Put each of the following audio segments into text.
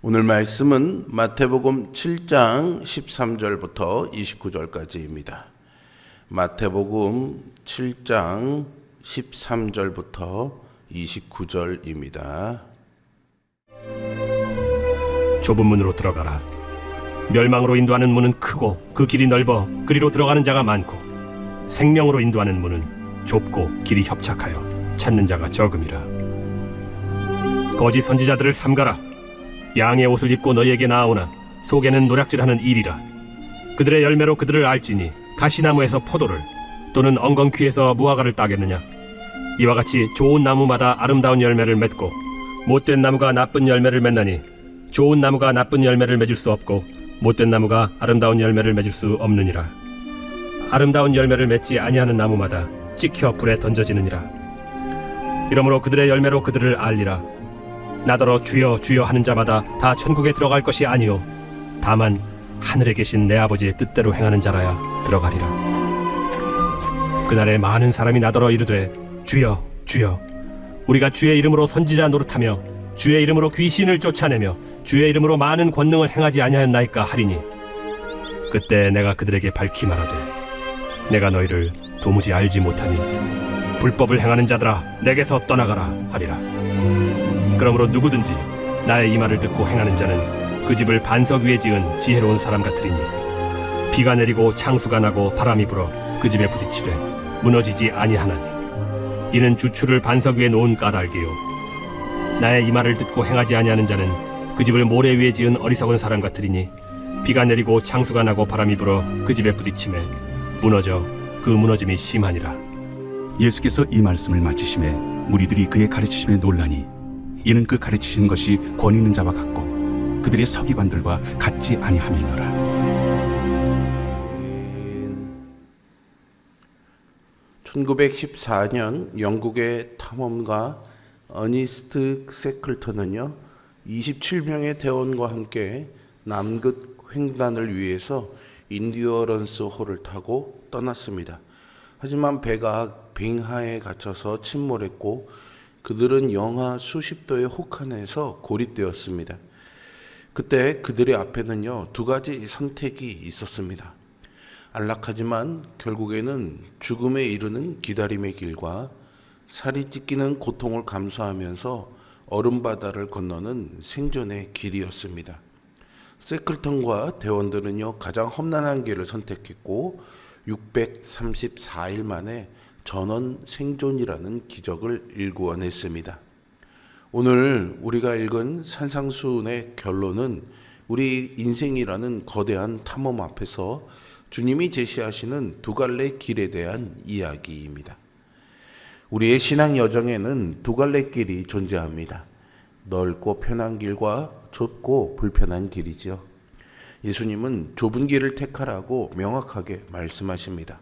오늘 말씀은 마태복음 7장 13절부터 29절까지입니다. 마태복음 7장 13절부터 29절입니다. 좁은 문으로 들어가라. 멸망으로 인도하는 문은 크고 그 길이 넓어 그리로 들어가는 자가 많고, 생명으로 인도하는 문은 좁고 길이 협착하여 찾는 자가 적음이라. 거짓 선지자들을 삼가라. 양의 옷을 입고 너희에게 나아오나 속에는 노략질하는 일이라. 그들의 열매로 그들을 알지니 가시나무에서 포도를 또는 엉겅퀴에서 무화과를 따겠느냐. 이와 같이 좋은 나무마다 아름다운 열매를 맺고 못된 나무가 나쁜 열매를 맺나니, 좋은 나무가 나쁜 열매를 맺을 수 없고 못된 나무가 아름다운 열매를 맺을 수 없느니라. 아름다운 열매를 맺지 아니하는 나무마다 찍혀 불에 던져지느니라. 이러므로 그들의 열매로 그들을 알리라. 나더러 주여 주여 하는 자마다 다 천국에 들어갈 것이 아니요 다만 하늘에 계신 내 아버지의 뜻대로 행하는 자라야 들어가리라. 그날에 많은 사람이 나더러 이르되 주여 주여 우리가 주의 이름으로 선지자 노릇하며 주의 이름으로 귀신을 쫓아내며 주의 이름으로 많은 권능을 행하지 아니하였나이까 하리니, 그때 내가 그들에게 밝히 말하되 내가 너희를 도무지 알지 못하니 불법을 행하는 자들아 내게서 떠나가라 하리라. 그러므로 누구든지 나의 이 말을 듣고 행하는 자는 그 집을 반석 위에 지은 지혜로운 사람 같으리니, 비가 내리고 창수가 나고 바람이 불어 그 집에 부딪히되 무너지지 아니하나니, 이는 주추를 반석 위에 놓은 까닭이요. 나의 이 말을 듣고 행하지 아니하는 자는 그 집을 모래 위에 지은 어리석은 사람 같으리니, 비가 내리고 창수가 나고 바람이 불어 그 집에 부딪히매 무너져 그 무너짐이 심하니라. 예수께서 이 말씀을 마치심에 무리들이 그의 가르치심에 놀라니, 이는 그 가르치신 것이 권위 있는 자와 같고 그들의 서기관들과 같지 아니함이니라. 1914년 영국의 탐험가 어니스트 세클턴은요, 27명의 대원과 함께 남극 횡단을 위해서 인디어런스 호를 타고 떠났습니다. 하지만 배가 빙하에 갇혀서 침몰했고 그들은 영하 수십 도의 혹한에서 고립되었습니다. 그때 그들의 앞에는요, 두 가지 선택이 있었습니다. 안락하지만 결국에는 죽음에 이르는 기다림의 길과 살이 찢기는 고통을 감수하면서 얼음바다를 건너는 생존의 길이었습니다. 세클턴과 대원들은요, 가장 험난한 길을 선택했고 634일 만에 전원 생존이라는 기적을 일구어냈습니다. 오늘 우리가 읽은 산상수훈의 결론은 우리 인생이라는 거대한 탐험 앞에서 주님이 제시하시는 두 갈래 길에 대한 이야기입니다. 우리의 신앙 여정에는 두 갈래 길이 존재합니다. 넓고 편한 길과 좁고 불편한 길이지요. 예수님은 좁은 길을 택하라고 명확하게 말씀하십니다.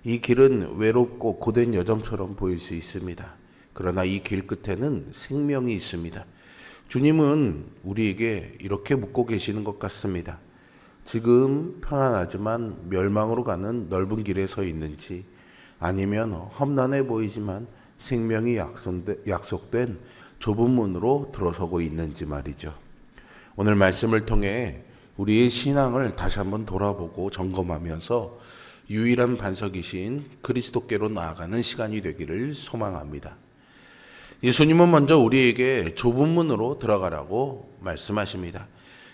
이 길은 외롭고 고된 여정처럼 보일 수 있습니다. 그러나 이 길 끝에는 생명이 있습니다. 주님은 우리에게 이렇게 묻고 계시는 것 같습니다. 지금 편안하지만 멸망으로 가는 넓은 길에 서 있는지, 아니면 험난해 보이지만 생명이 약속된 좁은 문으로 들어서고 있는지 말이죠. 오늘 말씀을 통해 우리의 신앙을 다시 한번 돌아보고 점검하면서 유일한 반석이신 그리스도께로 나아가는 시간이 되기를 소망합니다. 예수님은 먼저 우리에게 좁은 문으로 들어가라고 말씀하십니다.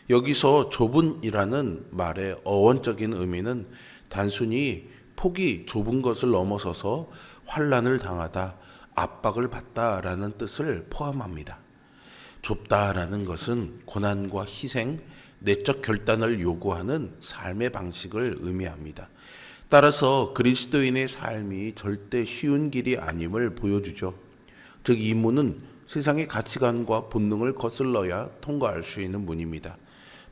여기서 좁은이라는 말의 어원적인 의미는 단순히 폭이 좁은 것을 넘어서서 환난을 당하다, 압박을 받다라는 뜻을 포함합니다. 좁다라는 것은 고난과 희생, 내적 결단을 요구하는 삶의 방식을 의미합니다. 따라서 그리스도인의 삶이 절대 쉬운 길이 아님을 보여주죠. 즉, 이 문은 세상의 가치관과 본능을 거슬러야 통과할 수 있는 문입니다.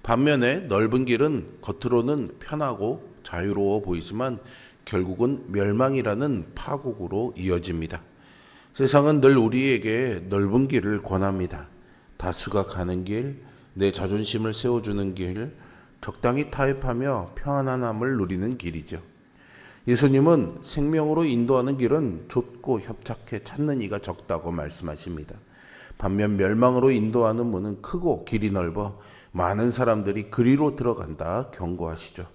반면에 넓은 길은 겉으로는 편하고 자유로워 보이지만 결국은 멸망이라는 파국으로 이어집니다. 세상은 늘 우리에게 넓은 길을 권합니다. 다수가 가는 길, 내 자존심을 세워주는 길, 적당히 타협하며 평안함을 누리는 길이죠. 예수님은 생명으로 인도하는 길은 좁고 협착해 찾는 이가 적다고 말씀하십니다. 반면 멸망으로 인도하는 문은 크고 길이 넓어 많은 사람들이 그리로 들어간다 경고하시죠.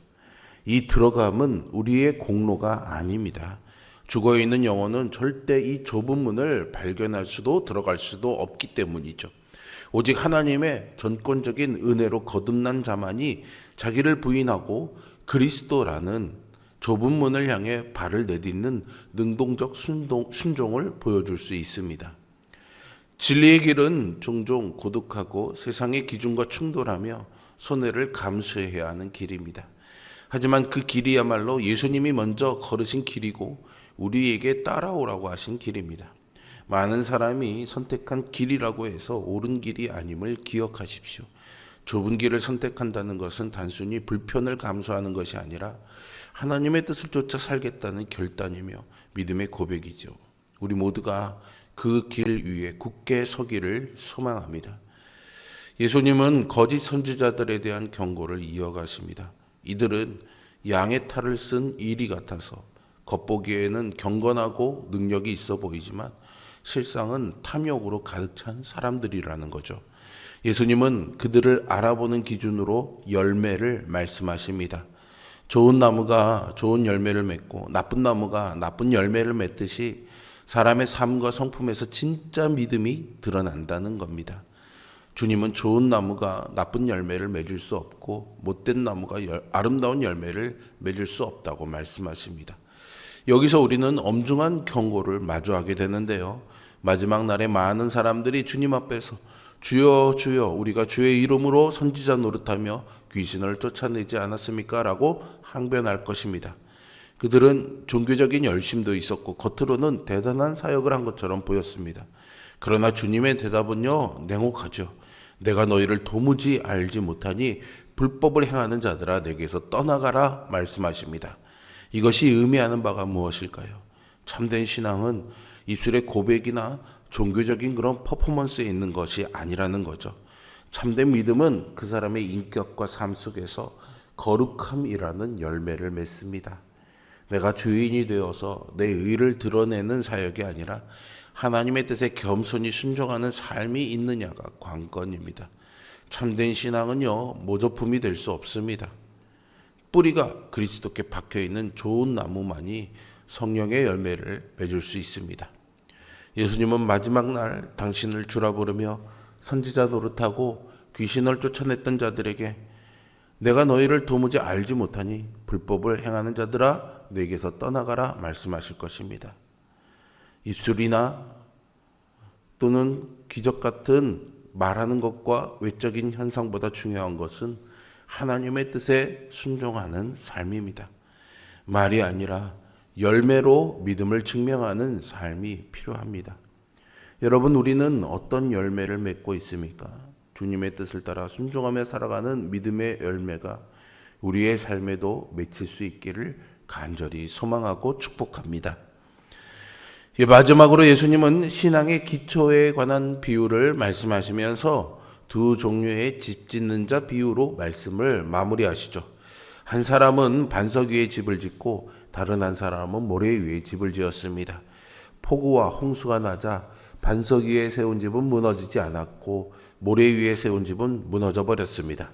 이 들어감은 우리의 공로가 아닙니다. 죽어있는 영혼은 절대 이 좁은 문을 발견할 수도 들어갈 수도 없기 때문이죠. 오직 하나님의 전권적인 은혜로 거듭난 자만이 자기를 부인하고 그리스도라는 좁은 문을 향해 발을 내딛는 능동적 순종을 보여줄 수 있습니다. 진리의 길은 종종 고독하고 세상의 기준과 충돌하며 손해를 감수해야 하는 길입니다. 하지만 그 길이야말로 예수님이 먼저 걸으신 길이고 우리에게 따라오라고 하신 길입니다. 많은 사람이 선택한 길이라고 해서 옳은 길이 아님을 기억하십시오. 좁은 길을 선택한다는 것은 단순히 불편을 감수하는 것이 아니라 하나님의 뜻을 쫓아 살겠다는 결단이며 믿음의 고백이죠. 우리 모두가 그 길 위에 굳게 서기를 소망합니다. 예수님은 거짓 선지자들에 대한 경고를 이어가십니다. 이들은 양의 탈을 쓴 이리 같아서 겉보기에는 경건하고 능력이 있어 보이지만 실상은 탐욕으로 가득 찬 사람들이라는 거죠. 예수님은 그들을 알아보는 기준으로 열매를 말씀하십니다. 좋은 나무가 좋은 열매를 맺고 나쁜 나무가 나쁜 열매를 맺듯이 사람의 삶과 성품에서 진짜 믿음이 드러난다는 겁니다. 주님은 좋은 나무가 나쁜 열매를 맺을 수 없고 못된 나무가 아름다운 열매를 맺을 수 없다고 말씀하십니다. 여기서 우리는 엄중한 경고를 마주하게 되는데요. 마지막 날에 많은 사람들이 주님 앞에서 주여 주여 우리가 주의 이름으로 선지자 노릇하며 귀신을 쫓아내지 않았습니까? 라고 항변할 것입니다. 그들은 종교적인 열심도 있었고 겉으로는 대단한 사역을 한 것처럼 보였습니다. 그러나 주님의 대답은요, 냉혹하죠. 내가 너희를 도무지 알지 못하니 불법을 행하는 자들아 내게서 떠나가라 말씀하십니다. 이것이 의미하는 바가 무엇일까요? 참된 신앙은 입술의 고백이나 종교적인 그런 퍼포먼스에 있는 것이 아니라는 거죠. 참된 믿음은 그 사람의 인격과 삶 속에서 거룩함이라는 열매를 맺습니다. 내가 주인이 되어서 내 의를 드러내는 사역이 아니라 하나님의 뜻에 겸손히 순종하는 삶이 있느냐가 관건입니다. 참된 신앙은요, 모조품이 될 수 없습니다. 뿌리가 그리스도께 박혀있는 좋은 나무만이 성령의 열매를 맺을 수 있습니다. 예수님은 마지막 날 당신을 주라 부르며 선지자 노릇하고 귀신을 쫓아냈던 자들에게 내가 너희를 도무지 알지 못하니 불법을 행하는 자들아 내게서 떠나가라 말씀하실 것입니다. 입술이나 또는 기적 같은 말하는 것과 외적인 현상보다 중요한 것은 하나님의 뜻에 순종하는 삶입니다. 말이 아니라 열매로 믿음을 증명하는 삶이 필요합니다. 여러분, 우리는 어떤 열매를 맺고 있습니까? 주님의 뜻을 따라 순종하며 살아가는 믿음의 열매가 우리의 삶에도 맺힐 수 있기를 간절히 소망하고 축복합니다. 마지막으로 예수님은 신앙의 기초에 관한 비유를 말씀하시면서 두 종류의 집 짓는 자 비유로 말씀을 마무리하시죠. 한 사람은 반석 위에 집을 짓고 다른 한 사람은 모래 위에 집을 지었습니다. 폭우와 홍수가 나자 반석 위에 세운 집은 무너지지 않았고 모래 위에 세운 집은 무너져 버렸습니다.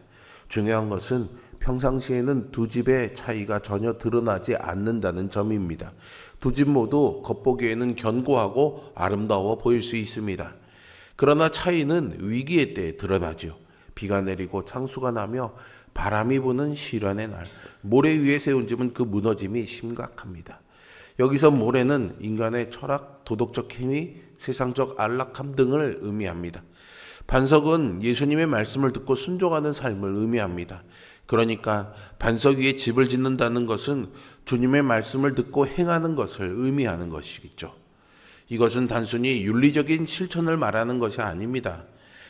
중요한 것은 평상시에는 두 집의 차이가 전혀 드러나지 않는다는 점입니다. 두 집 모두 겉보기에는 견고하고 아름다워 보일 수 있습니다. 그러나 차이는 위기의 때에 드러나죠. 비가 내리고 창수가 나며 바람이 부는 시련의 날, 모래 위에 세운 집은 그 무너짐이 심각합니다. 여기서 모래는 인간의 철학, 도덕적 행위, 세상적 안락함 등을 의미합니다. 반석은 예수님의 말씀을 듣고 순종하는 삶을 의미합니다. 그러니까 반석 위에 집을 짓는다는 것은 주님의 말씀을 듣고 행하는 것을 의미하는 것이겠죠. 이것은 단순히 윤리적인 실천을 말하는 것이 아닙니다.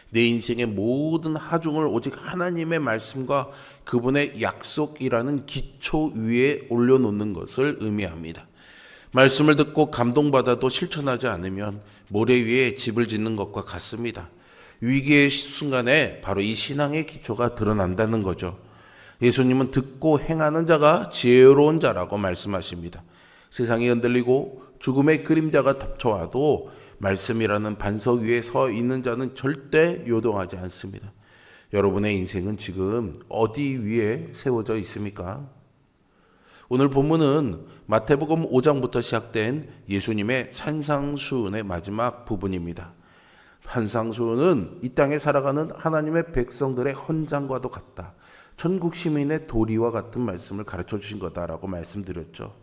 내 인생의 모든 하중을 오직 하나님의 말씀과 그분의 약속이라는 기초 위에 올려놓는 것을 의미합니다. 말씀을 듣고 감동받아도 실천하지 않으면 모래 위에 집을 짓는 것과 같습니다. 위기의 순간에 바로 이 신앙의 기초가 드러난다는 거죠. 예수님은 듣고 행하는 자가 지혜로운 자라고 말씀하십니다. 세상이 흔들리고 죽음의 그림자가 덮쳐와도 말씀이라는 반석 위에 서 있는 자는 절대 요동하지 않습니다. 여러분의 인생은 지금 어디 위에 세워져 있습니까? 오늘 본문은 마태복음 5장부터 시작된 예수님의 산상수훈의 마지막 부분입니다. 산상수훈은 이 땅에 살아가는 하나님의 백성들의 헌장과도 같다. 천국 시민의 도리와 같은 말씀을 가르쳐 주신 거다라고 말씀드렸죠.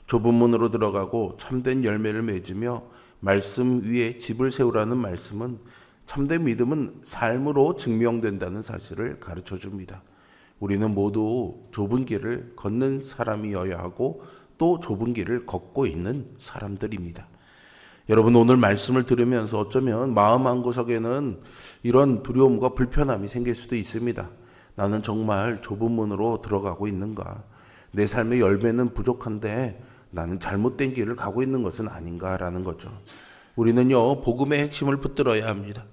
좁은 문으로 들어가고 참된 열매를 맺으며 말씀 위에 집을 세우라는 말씀은 참된 믿음은 삶으로 증명된다는 사실을 가르쳐 줍니다. 우리는 모두 좁은 길을 걷는 사람이어야 하고 또 좁은 길을 걷고 있는 사람들입니다. 여러분, 오늘 말씀을 들으면서 어쩌면 마음 한구석에는 이런 두려움과 불편함이 생길 수도 있습니다. 나는 정말 좁은 문으로 들어가고 있는가? 내 삶의 열매는 부족한데 나는 잘못된 길을 가고 있는 것은 아닌가라는 거죠. 우리는요, 복음의 핵심을 붙들어야 합니다.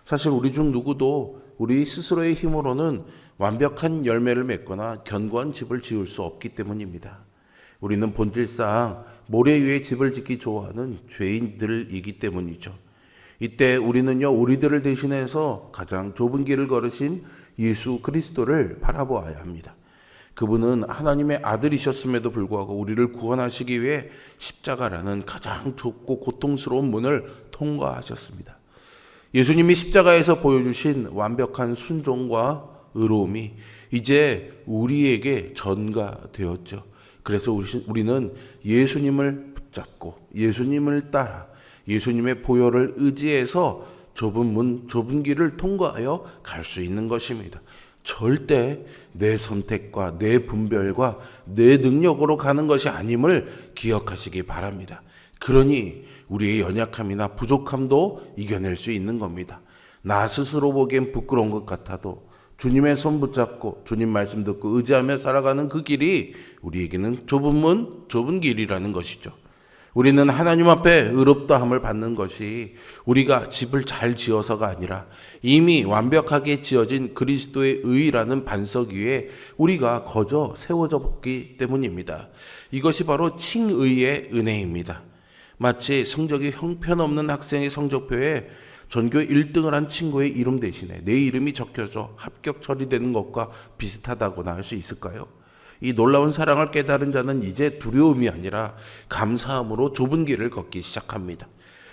사실 우리 중 누구도 우리 스스로의 힘으로는 완벽한 열매를 맺거나 견고한 집을 지을 수 없기 때문입니다. 우리는 본질상 모래 위에 집을 짓기 좋아하는 죄인들이기 때문이죠. 이때 우리는요, 우리들을 대신해서 가장 좁은 길을 걸으신 예수 그리스도를 바라보아야 합니다. 그분은 하나님의 아들이셨음에도 불구하고 우리를 구원하시기 위해 십자가라는 가장 좁고 고통스러운 문을 통과하셨습니다. 예수님이 십자가에서 보여주신 완벽한 순종과 의로움이 이제 우리에게 전가되었죠. 그래서 우리는 예수님을 붙잡고 예수님을 따라 예수님의 보혈을 의지해서 좁은 문, 좁은 길을 통과하여 갈 수 있는 것입니다. 절대 내 선택과 내 분별과 내 능력으로 가는 것이 아님을 기억하시기 바랍니다. 그러니 우리의 연약함이나 부족함도 이겨낼 수 있는 겁니다. 나 스스로 보기엔 부끄러운 것 같아도 주님의 손 붙잡고 주님 말씀 듣고 의지하며 살아가는 그 길이 우리에게는 좁은 문, 좁은 길이라는 것이죠. 우리는 하나님 앞에 의롭다함을 받는 것이 우리가 집을 잘 지어서가 아니라 이미 완벽하게 지어진 그리스도의 의라는 반석 위에 우리가 거저 세워졌기 때문입니다. 이것이 바로 칭의의 은혜입니다. 마치 성적이 형편없는 학생의 성적표에 전교 1등을 한 친구의 이름 대신에 내 이름이 적혀져 합격 처리되는 것과 비슷하다고나 할 수 있을까요? 이 놀라운 사랑을 깨달은 자는 이제 두려움이 아니라 감사함으로 좁은 길을 걷기 시작합니다.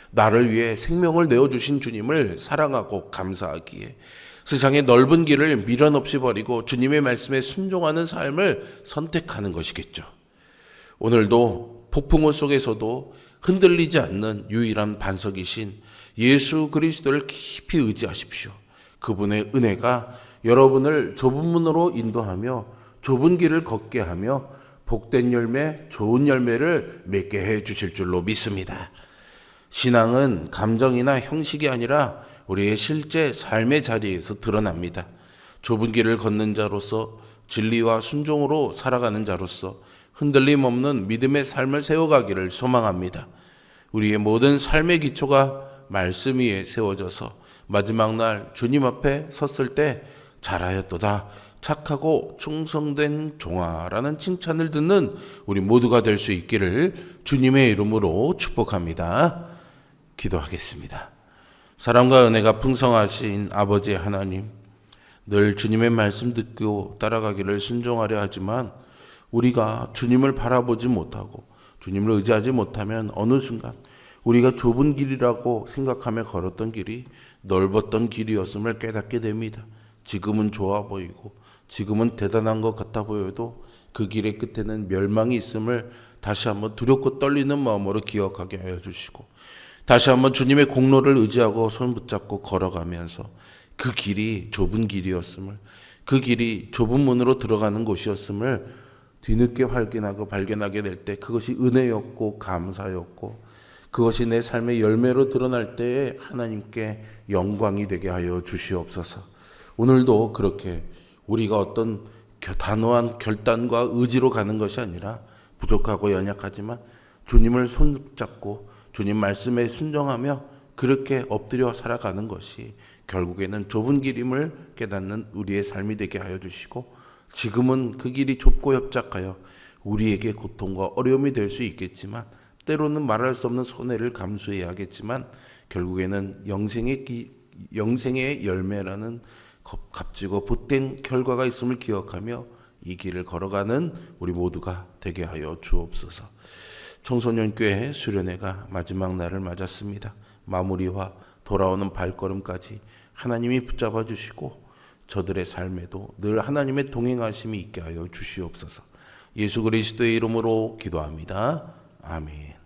나를 위해 생명을 내어주신 주님을 사랑하고 감사하기에 세상의 넓은 길을 미련 없이 버리고 주님의 말씀에 순종하는 삶을 선택하는 것이겠죠. 오늘도 폭풍우 속에서도 흔들리지 않는 유일한 반석이신 예수 그리스도를 깊이 의지하십시오. 그분의 은혜가 여러분을 좁은 문으로 인도하며 좁은 길을 걷게 하며 복된 열매, 좋은 열매를 맺게 해 주실 줄로 믿습니다. 신앙은 감정이나 형식이 아니라 우리의 실제 삶의 자리에서 드러납니다. 좁은 길을 걷는 자로서 진리와 순종으로 살아가는 자로서 흔들림 없는 믿음의 삶을 세워가기를 소망합니다. 우리의 모든 삶의 기초가 말씀 위에 세워져서 마지막 날 주님 앞에 섰을 때 잘하였도다, 착하고 충성된 종아라는 칭찬을 듣는 우리 모두가 될 수 있기를 주님의 이름으로 축복합니다. 기도하겠습니다. 사랑과 은혜가 풍성하신 아버지 하나님, 늘 주님의 말씀 듣고 따라가기를 순종하려 하지만 우리가 주님을 바라보지 못하고 주님을 의지하지 못하면 어느 순간 우리가 좁은 길이라고 생각하며 걸었던 길이 넓었던 길이었음을 깨닫게 됩니다. 지금은 좋아 보이고 지금은 대단한 것 같아 보여도 그 길의 끝에는 멸망이 있음을 다시 한번 두렵고 떨리는 마음으로 기억하게 하여 주시고, 다시 한번 주님의 공로를 의지하고 손 붙잡고 걸어가면서 그 길이 좁은 길이었음을, 그 길이 좁은 문으로 들어가는 곳이었음을 뒤늦게 확인하고 발견하게 될 때 그것이 은혜였고 감사였고 그것이 내 삶의 열매로 드러날 때에 하나님께 영광이 되게 하여 주시옵소서. 오늘도 그렇게 우리가 어떤 단호한 결단과 의지로 가는 것이 아니라 부족하고 연약하지만 주님을 손잡고 주님 말씀에 순종하며 그렇게 엎드려 살아가는 것이 결국에는 좁은 길임을 깨닫는 우리의 삶이 되게 하여 주시고, 지금은 그 길이 좁고 협착하여 우리에게 고통과 어려움이 될 수 있겠지만 때로는 말할 수 없는 손해를 감수해야 하겠지만 결국에는 영생의 열매라는 값지고 복된 결과가 있음을 기억하며 이 길을 걸어가는 우리 모두가 되게 하여 주옵소서. 청소년교회 수련회가 마지막 날을 맞았습니다. 마무리와 돌아오는 발걸음까지 하나님이 붙잡아 주시고 저들의 삶에도 늘 하나님의 동행하심이 있게 하여 주시옵소서. 예수 그리스도의 이름으로 기도합니다. 아멘.